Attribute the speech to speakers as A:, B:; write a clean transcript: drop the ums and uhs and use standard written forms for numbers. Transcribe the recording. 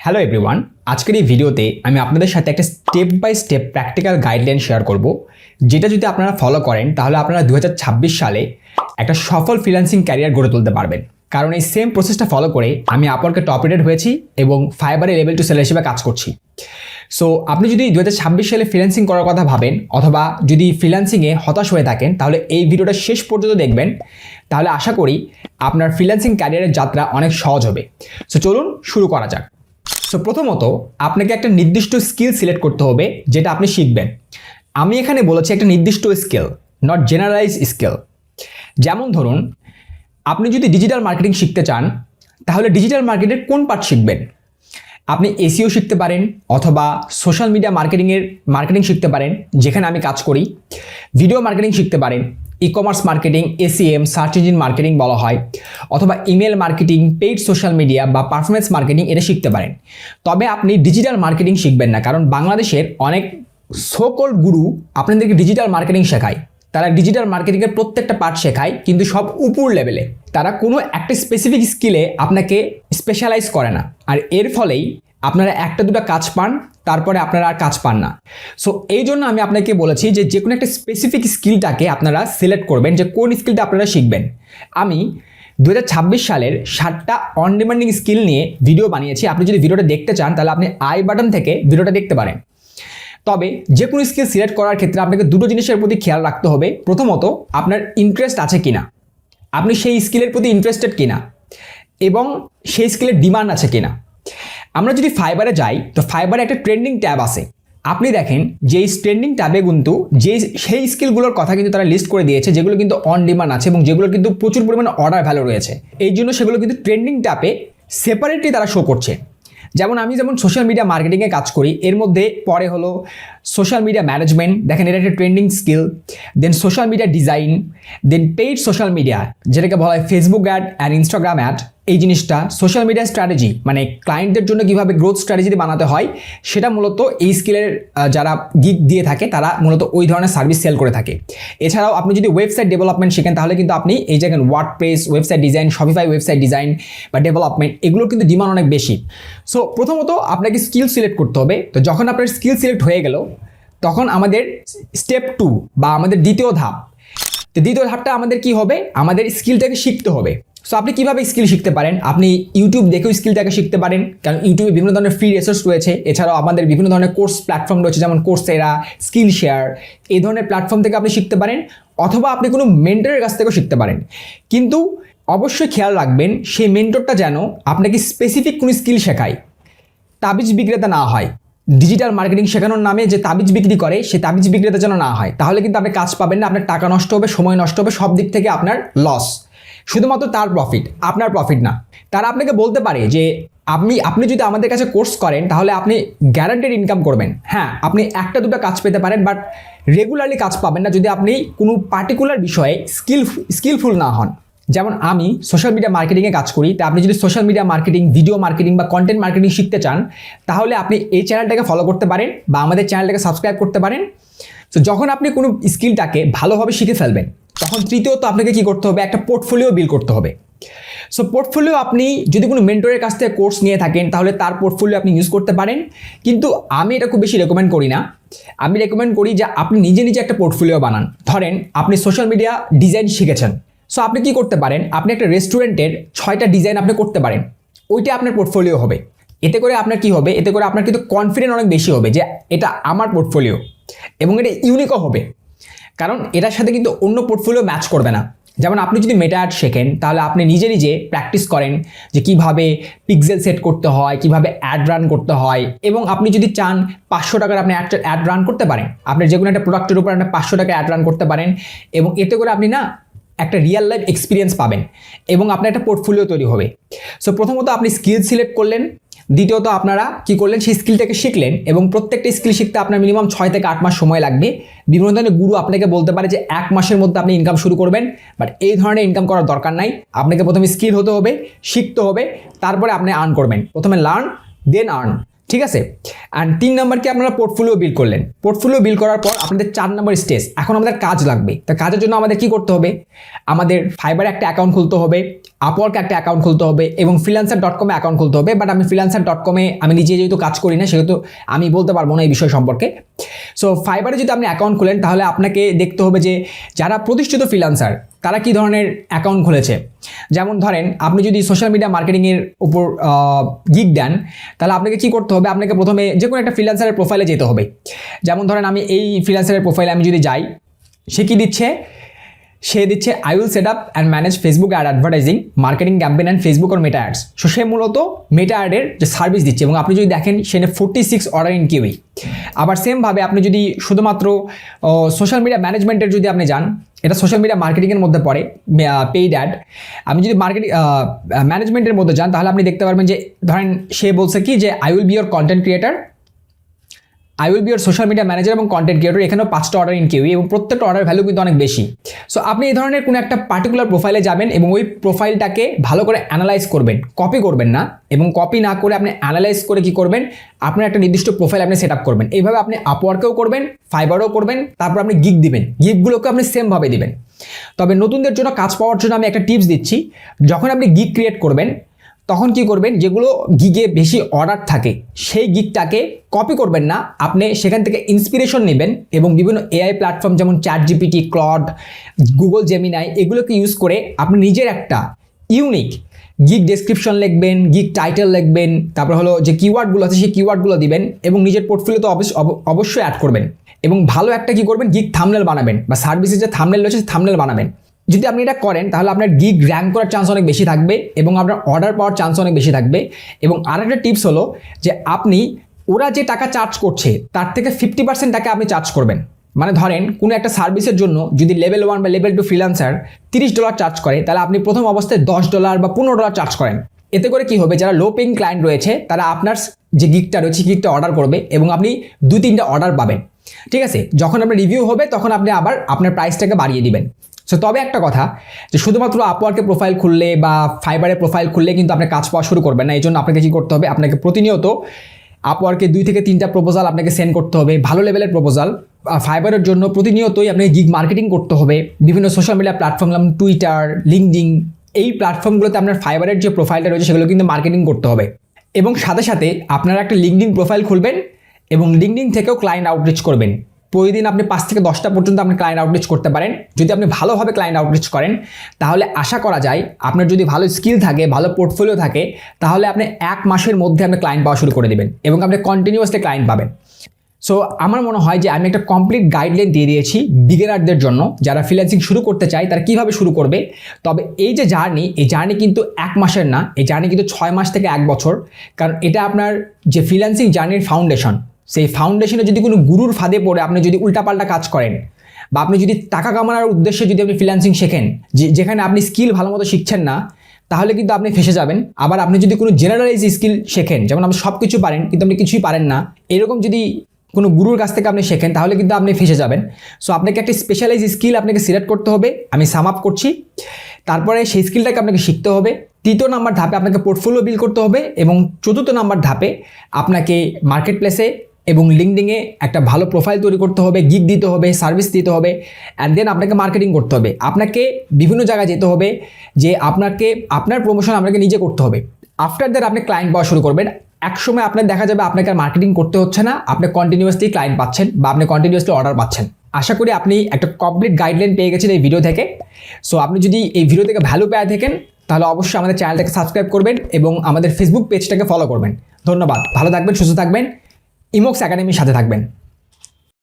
A: Hello everyone, আজকের এই ভিডিওতে আমি আপনাদের সাথে একটা step by step practical guideline share করব, যেটা যদি আপনারা ফলো করেন তাহলে আপনারা 2026 সালে একটা সফল ফ্রিল্যান্সিং ক্যারিয়ার গড়ে তুলতে পারবেন। কারণ এই সেম প্রসেসটা ফলো করে আমি আপওয়ার্কে টপ রেটেড হয়েছি এবং ফাইবারে লেভেল 2 সেলার হিসেবে কাজ করছি। সো আপনি যদি 2026 সালে ফ্রিল্যান্সিং করার কথা ভাবেন অথবা যদি ফ্রিল্যান্সিংয়ে হতাশ হয়ে থাকেন তাহলে এই ভিডিওটা শেষ পর্যন্ত দেখবেন, তাহলে আশা করি আপনার ফ্রিল্যান্সিং ক্যারিয়ারের যাত্রা অনেক সহজ হবে। সো চলুন শুরু করা যাক। সো প্রথমত আপনাকে একটা নির্দিষ্ট স্কিল সিলেক্ট করতে হবে যেটা আপনি শিখবেন। আমি এখানে বলেছি একটা নির্দিষ্ট স্কিল, নট জেনারেলাইজ স্কিল। যেমন ধরুন, আপনি যদি ডিজিটাল মার্কেটিং শিখতে চান তাহলে ডিজিটাল মার্কেটের কোন পার্ট শিখবেন? আপনি এসইও শিখতে পারেন অথবা সোশ্যাল মিডিয়া মার্কেটিং শিখতে পারেন, যেখানে আমি কাজ করি। ভিডিও মার্কেটিং শিখতে পারেন, e commerce marketing, SEM, search engine marketing বলা হয়, অথবা email marketing, paid social media বা পারফরমেন্স মার্কেটিং এটা শিখতে পারেন। তবে আপনি ডিজিটাল মার্কেটিং শিখবেন না, কারণ বাংলাদেশের অনেক সোকল্ড গুরু আপনাদেরকে ডিজিটাল মার্কেটিং শেখায়। তারা ডিজিটাল মার্কেটিংয়ের প্রত্যেকটা পার্ট শেখায়, কিন্তু সব উপর লেভেলে। তারা কোনো একটা স্পেসিফিক স্কিলে আপনাকে স্পেশালাইজ করে না, আর এর ফলেই আপনারা একটা দুটো কাজ পান, তারপরে আপনারা আর কাজ পান না। সো এই জন্য আমি আপনাকে বলেছি যে কোনো একটা স্পেসিফিক স্কিলটাকে আপনারা সিলেক্ট করবেন, যে কোন স্কিলটা আপনারা শিখবেন। আমি 2026 সালের 7টা অন ডিমান্ডিং স্কিল নিয়ে ভিডিও বানিয়েছি। আপনি যদি ভিডিওটা দেখতে চান তাহলে আপনি আই বাটন থেকে ভিডিওটা দেখতে পারেন। তবে যে কোনো স্কিল সিলেক্ট করার ক্ষেত্রে আপনাকে দুটো জিনিসের প্রতি খেয়াল রাখতে হবে। প্রথমত, আপনার ইন্টারেস্ট আছে কিনা, আপনি সেই স্কিলের প্রতি ইন্টারেস্টেড কিনা, এবং সেই স্কিলের ডিমান্ড আছে কিনা। আমরা যদি ফাইবারে যাই তো ফাইবারে একটা ট্রেন্ডিং ট্যাব আছে। আপনি দেখেন যে এই ট্রেন্ডিং ট্যাবে কিন্তু সেই স্কিলগুলোর কথা কিন্তু তারা লিস্ট করে দিয়েছে, যেগুলো কিন্তু অন ডিমান্ড আছে এবং যেগুলো কিন্তু প্রচুর পরিমাণে অর্ডার ভ্যালু রয়েছে। এই জন্য সেগুলো কিন্তু ট্রেন্ডিং ট্যাবে সেপারেটলি তারা শো করছে। যেমন আমি সোশ্যাল মিডিয়া মার্কেটিংয়ে কাজ করি, এর মধ্যে পরে হলো সোশ্যাল মিডিয়া ম্যানেজমেন্ট, দেখেন এটা একটা trending skill. Then social media design, then paid social media, যেটাকে বলা হয় Facebook ad and Instagram ad. এই জিনিসটা সোশ্যাল মিডিয়া স্ট্র্যাটেজি, মানে ক্লায়েন্টের জন্য কীভাবে গ্রোথ স্ট্র্যাটেজি বানাতে হয়, সেটা মূলত এই স্কিলের যারা গিগ দিয়ে থাকে তারা মূলত ওই ধরনের সার্ভিস সেল করে থাকে। এছাড়াও আপনি যদি ওয়েবসাইট ডেভেলপমেন্ট শিখেন তাহলে কিন্তু আপনি এই জায়গায় WordPress, website design, Shopify website design বা ডেভেলপমেন্ট, এগুলোর কিন্তু ডিমান্ড অনেক বেশি। সো প্রথমত আপনাকে স্কিল সিলেক্ট করতে হবে। তো যখন আপনার স্কিল সিলেক্ট হয়ে গেল তখন আমাদের স্টেপ 2 বা আমাদের দ্বিতীয় ধাপ। তো দ্বিতীয় ধাপটা আমাদের কি হবে? আমাদের স্কিলটাকে শিখতে হবে। সো আপনি কীভাবে স্কিল শিখতে পারেন? আপনি ইউটিউব দেখেও স্কিলটাকে শিখতে পারেন, কারণ ইউটিউবে বিভিন্ন ধরনের ফ্রি রিসোর্স রয়েছে। এছাড়াও আমাদের বিভিন্ন ধরনের কোর্স প্ল্যাটফর্ম রয়েছে, যেমন কোর্সেরা, স্কিল শেয়ার, এই ধরনের প্ল্যাটফর্ম থেকে আপনি শিখতে পারেন, অথবা আপনি কোনো মেন্টরের কাছ থেকেও শিখতে পারেন। কিন্তু অবশ্যই খেয়াল রাখবেন সেই মেন্টরটা যেন আপনাকে স্পেসিফিক কোনো স্কিল শেখায়, তাবিজ বিক্রেতা না হয়। ডিজিটাল মার্কেটিং শেখানোর নামে যে তাবিজ বিক্রি করে সে তাবিজ বিক্রেতা যেন না হয়, তাহলে কিন্তু আপনি কাজ পাবেন না, আপনার টাকা নষ্ট হবে, সময় নষ্ট হবে, সব দিক থেকে আপনার লস। শুধুমাত্র তার প্রফিট, আপনার প্রফিট না। তারা আপনাকে বলতে পারে যে আপনি যদি আমাদের কাছে কোর্স করেন তাহলে আপনি গ্যারান্টেড ইনকাম করবেন। হ্যাঁ, আপনি একটা দুটো কাজ পেতে পারেন, বাট রেগুলারলি কাজ পাবেন না যদি আপনি কোনো পার্টিকুলার বিষয়ে স্কিলফুল না হন। যেমন আমি সোশ্যাল মিডিয়া মার্কেটিংয়ে কাজ করি, তা আপনি যদি social media marketing, video marketing বা কন্টেন্ট মার্কেটিং শিখতে চান তাহলে আপনি এই চ্যানেলটাকে ফলো করতে পারেন বা আমাদের চ্যানেলটাকে সাবস্ক্রাইব করতে পারেন। তো যখন আপনি কোনো স্কিলটাকে ভালোভাবে শিখে ফেলবেন তখন তৃতীয়ত আপনাকে কি করতে হবে? একটা পোর্টফোলিও বিল্ড করতে হবে। সো পোর্টফোলিও, আপনি যদি কোনো মেন্টরের কাছ থেকে কোর্স নিয়ে থাকেন তাহলে তার পোর্টফোলিও আপনি ইউজ করতে পারেন, কিন্তু আমি এটা খুব বেশি রেকমেন্ড করি না। আমি রেকমেন্ড করি যে আপনি নিজে একটা পোর্টফোলিও বানান। ধরেন আপনি সোশ্যাল মিডিয়া ডিজাইন শিখেছেন, সো আপনি কি করতে পারেন? আপনি একটা রেস্টুরেন্টের 6টা ডিজাইন আপনি করতে পারেন, ওইটা আপনার পোর্টফোলিও হবে। এতে করে আপনার কি হবে? এতে করে আপনার কিন্তু কনফিডেন্ট অনেক বেশি হবে যে এটা আমার পোর্টফোলিও, এবং এটা ইউনিকও হবে, কারণ এটার সাথে কিন্তু অন্য পোর্টফোলিও ম্যাচ করবে না। যেমন আপনি যদি মেটা অ্যাড শেখেন তাহলে আপনি নিজে প্র্যাকটিস করেন যে কিভাবে পিক্সেল সেট করতে হয়, কিভাবে অ্যাড রান করতে হয়, এবং আপনি যদি চান 500 টাকার আপনি অ্যাড রান করতে পারেন। আপনি যে কোনো একটা প্রোডাক্টের উপর আপনি 500 টাকা অ্যাড রান করতে পারেন, এবং এতে করে আপনি একটা রিয়েল লাইফ এক্সপিরিয়েন্স পাবেন এবং আপনার একটা পোর্টফোলিও তৈরি হবে। সো প্রথমত আপনি স্কিল সিলেক্ট করলেন, দ্বিতীয়ত আপনারা কি করলেন? সেই স্কিলটাকে শিখলেন, এবং প্রত্যেকটা স্কিল শিখতে আপনার মিনিমাম 6 থেকে 8 মাস সময় লাগবে। বিভিন্ন ধরনের গুরু আপনাকে বলতে পারে যে 1 মাসের মধ্যে আপনি ইনকাম শুরু করবেন, বাট এই ধরনের ইনকাম করার দরকার নাই। আপনাকে প্রথমে স্কিল হতে হবে, শিখতে হবে, তারপরে আপনি আর্ন করবেন। প্রথমে লার্ন দেন আর্ন। ঠিক আছে। অ্যান্ড 3 নাম্বার কি আপনারা পোর্টফোলিও বিল্ড করলেন। পোর্টফোলিও বিল্ড করার পর আপনাদের 4 নম্বর স্টেজ, এখন আমাদের কাজ লাগবে। তো কাজের জন্য আমাদের কি করতে হবে, আমাদের ফাইবারে একটা অ্যাকাউন্ট খুলতে হবে, আপওয়ার্কে একটা অ্যাকাউন্ট খুলতে হবে এবং freelancer.com অ্যাকাউন্ট খুলতে হবে। বাট আমি freelancer.com আমি নিজে যেহেতু কাজ করি না সেহেতু আমি বলতে পারবো না এই বিষয় সম্পর্কে। সো ফাইবারে যদি আপনি অ্যাকাউন্ট খুলেন তাহলে আপনাকে দেখতে হবে যে যারা প্রতিষ্ঠিত ফ্রিল্যান্সার তারা কি ধরনের অ্যাকাউন্ট খুলেছে। যেমন ধরেন আপনি যদি সোশ্যাল মিডিয়া মার্কেটিংয়ের উপর গিগ দেন তাহলে আপনাকে কি করতে হবে, আপনাকে প্রথমে যে কোনো একটা ফ্রিল্যান্সারের প্রোফাইলে যেতে হবে। যেমন ধরেন আমি এই ফ্রিল্যান্সারের প্রোফাইলে আমি যদি যাই, সে কি দিচ্ছে, সে দিচ্ছে I will set up and manage Facebook ad advertising marketing campaign and Facebook আর মেটা অ্যাডস। সো সে মূলত মেটা অ্যাডের যে সার্ভিস দিচ্ছে এবং আপনি যদি দেখেন সে 46 অর্ডার ইন কিউই। আবার সেমভাবে আপনি যদি শুধুমাত্র সোশ্যাল মিডিয়া ম্যানেজমেন্টের যদি আপনি যান, এটা সোশ্যাল মিডিয়া মার্কেটিংয়ের মধ্যে পড়ে পেইড অ্যাড। আমি যদি মার্কেটিং ম্যানেজমেন্টের মধ্যে যান তাহলে আপনি দেখতে পারবেন যে ধরেন সে বলছে কি যে I will be your content creator, I will be your social media manager এবং কন্টেন্ট ক্রিয়েটর। এখানেও 5টা অর্ডার ইন কিউই এবং প্রত্যেকটা অর্ডার ভ্যালু কিন্তু অনেক বেশি। সো আপনি এই ধরনের কোনো একটা পার্টিকুলার প্রোফাইলে যাবেন এবং ওই প্রোফাইলটাকে ভালো করে অ্যানালাইজ করবেন, কপি করবেন না, এবং কপি না করে আপনি অ্যানালাইজ করে কি করবেন, আপনার একটা নির্দিষ্ট প্রোফাইল আপনি সেট আপ করবেন। এইভাবে আপনি আপওয়ার্কেও করবেন, ফাইবারও করবেন, তারপর আপনি গিগ দিবেন, গিগগুলোকে আপনি সেমভাবে দিবেন। তবে নতুনদের জন্য কাজ পাওয়ার জন্য আমি একটা টিপস দিচ্ছি, যখন আপনি গিগ ক্রিয়েট করবেন তখন কি করবেন, যেগুলো গিগে বেশি অর্ডার থাকে সেই গিগটাকে কপি করবেন না, আপনি সেখান থেকে ইন্সপিরেশন নেবেন এবং বিভিন্ন এআই প্ল্যাটফর্ম যেমন ChatGPT, ক্লড, গুগল জেমিনাই এগুলোকে ইউজ করে আপনি নিজের একটা ইউনিক গিগ ডেসক্রিপশন লিখবেন, গিগ টাইটেল লিখবেন, তারপর হলো যে কিওয়ার্ডগুলো আছে সেই কিওয়ার্ডগুলো দিবেন এবং নিজের পোর্টফোলিওতে অবশ্যই অ্যাড করবেন এবং ভালো একটা কি করবেন, গিগ থাম্বনেল বানাবেন বা সার্ভিসের যে থাম্বনেল রয়েছে থাম্বনেল বানাবেন। যদি আপনি এটা করেন তাহলে আপনার গিগ র্যাঙ্ক করার চান্স অনেক বেশি থাকবে এবং আপনার অর্ডার পাওয়ার চান্স অনেক বেশি থাকবে। এবং আরেকটা টিপস হলো যে আপনি ওরা যে টাকা চার্জ করছে তার থেকে 50% টাকা আপনি চার্জ করবেন। মানে ধরেন কোনো একটা সার্ভিসের জন্য যদি লেভেল 1 বা লেভেল 2 ফ্রিল্যান্সার $30 চার্জ করে, তাহলে আপনি প্রথম অবস্থায় $10 বা $15 চার্জ করেন। এতে করে কি হবে, যারা লো পেইং ক্লায়েন্ট রয়েছে তারা আপনার যে গিগটা রয়েছে গিগটা অর্ডার করবে এবং আপনি 2-3টা অর্ডার পাবেন। ঠিক আছে, যখন আপনার রিভিউ হবে তখন আপনি আবার আপনার প্রাইসটাকে বাড়িয়ে দিবেন। সো তবে একটা কথা, যে শুধুমাত্র আপওয়ার্কে প্রোফাইল খুললে বা ফাইবারে প্রোফাইল খুললে কিন্তু আপনি কাজ পাওয়া শুরু করবেন না। এই জন্য আপনাকে কী করতে হবে, আপনাকে প্রতিনিয়ত আপওয়ার্কে 2 থেকে 3টা প্রপোজাল আপনাকে সেন্ড করতে হবে, ভালো লেভেলের প্রপোজাল। ফাইবারের জন্য প্রতিনিয়তই আপনাকে গিগ মার্কেটিং করতে হবে। বিভিন্ন সোশ্যাল মিডিয়া প্ল্যাটফর্ম যেমন টুইটার, লিঙ্কডইন, এই প্ল্যাটফর্মগুলোতে আপনার ফাইবারের যে প্রোফাইলটা রয়েছে সেগুলো কিন্তু মার্কেটিং করতে হবে। এবং সাথে সাথে আপনারা একটা লিঙ্কডইন প্রোফাইল খুলবেন এবং লিঙ্কডইন থেকেও ক্লায়েন্ট আউটরিচ করবেন। প্রতিদিন আপনি 5 থেকে 10টা পর্যন্ত আপনি ক্লায়েন্ট আউটরিচ করতে পারেন। যদি আপনি ভালোভাবে ক্লায়েন্ট আউটরিচ করেন তাহলে আশা করা যায় আপনার যদি ভালো স্কিল থাকে, ভালো পোর্টফোলিও থাকে, তাহলে আপনি 1 মাসের মধ্যে আপনি ক্লায়েন্ট পাওয়া শুরু করে দেবেন এবং আপনি কন্টিনিউয়াসলি ক্লায়েন্ট পাবেন। সো আমার মনে হয় যে আমি একটা কমপ্লিট গাইডলাইন দিয়ে দিয়েছি বিগিনারদের জন্য, যারা ফ্রিল্যান্সিং শুরু করতে চায় তারা কীভাবে শুরু করবে। তবে এই যে জার্নি, এই জার্নি কিন্তু 1 মাসের না, এই জার্নি কিন্তু 6 মাস থেকে 1 বছর। কারণ এটা আপনার যে ফ্রিল্যান্সিং জার্নির ফাউন্ডেশন, সেই ফাউন্ডেশনে যদি কোনো গুরুর ফাঁদে পড়ে আপনি যদি উল্টাপাল্টা কাজ করেন বা আপনি যদি টাকা কামানোর উদ্দেশ্যে যদি আপনি ফ্রিল্যান্সিং শেখেন, যেখানে আপনি স্কিল ভালো মতো শিখছেন না, তাহলে কিন্তু আপনি ফেসে যাবেন। আবার আপনি যদি কোনো জেনারেলাইজ স্কিল শেখেন, যেমন আপনি সব কিছু পারেন কিন্তু আপনি কিছুই পারেন না, এরকম যদি কোনো গুরুর কাছ থেকে আপনি শেখেন তাহলে কিন্তু আপনি ফেসে যাবেন। সো আপনাকে একটা স্পেশালাইজ স্কিল আপনাকে সিলেক্ট করতে হবে, আমি সাম আপ করছি। তারপরে সেই স্কিলটাকে আপনাকে শিখতে হবে। 3য় নাম্বার ধাপে আপনাকে পোর্টফোলিও বিল্ড করতে হবে এবং 4র্থ নাম্বার ধাপে আপনাকে মার্কেট প্লেসে এবং লিঙ্কডিনে একটা ভালো প্রোফাইল তৈরি করতে হবে, গিগ দিতে হবে, সার্ভিস দিতে হবে, অ্যান্ড দেন আপনাকে মার্কেটিং করতে হবে। আপনাকে বিভিন্ন জায়গায় যেতে হবে, যে আপনাকে আপনার প্রমোশন আপনাকে নিজে করতে হবে। আফটার দ্যাট আপনি ক্লায়েন্ট পাওয়া শুরু করবেন। একসময় আপনার দেখা যাবে আপনাকে আর মার্কেটিং করতে হচ্ছে না, আপনি কন্টিনিউয়াসলি ক্লায়েন্ট পাচ্ছেন বা আপনি কন্টিনিউয়াসলি অর্ডার পাচ্ছেন। আশা করি আপনি একটা কমপ্লিট গাইডলাইন পেয়ে গেছেন এই ভিডিও থেকে। সো আপনি যদি এই ভিডিও থেকে ভ্যালু পেয়ে থাকেন তাহলে অবশ্যই আমাদের চ্যানেলটাকে সাবস্ক্রাইব করবেন এবং আমাদের ফেসবুক পেজটাকে ফলো করবেন। ধন্যবাদ, ভালো থাকবেন, সুস্থ থাকবেন, ইমোক্স একাডেমির সাথে থাকবেন।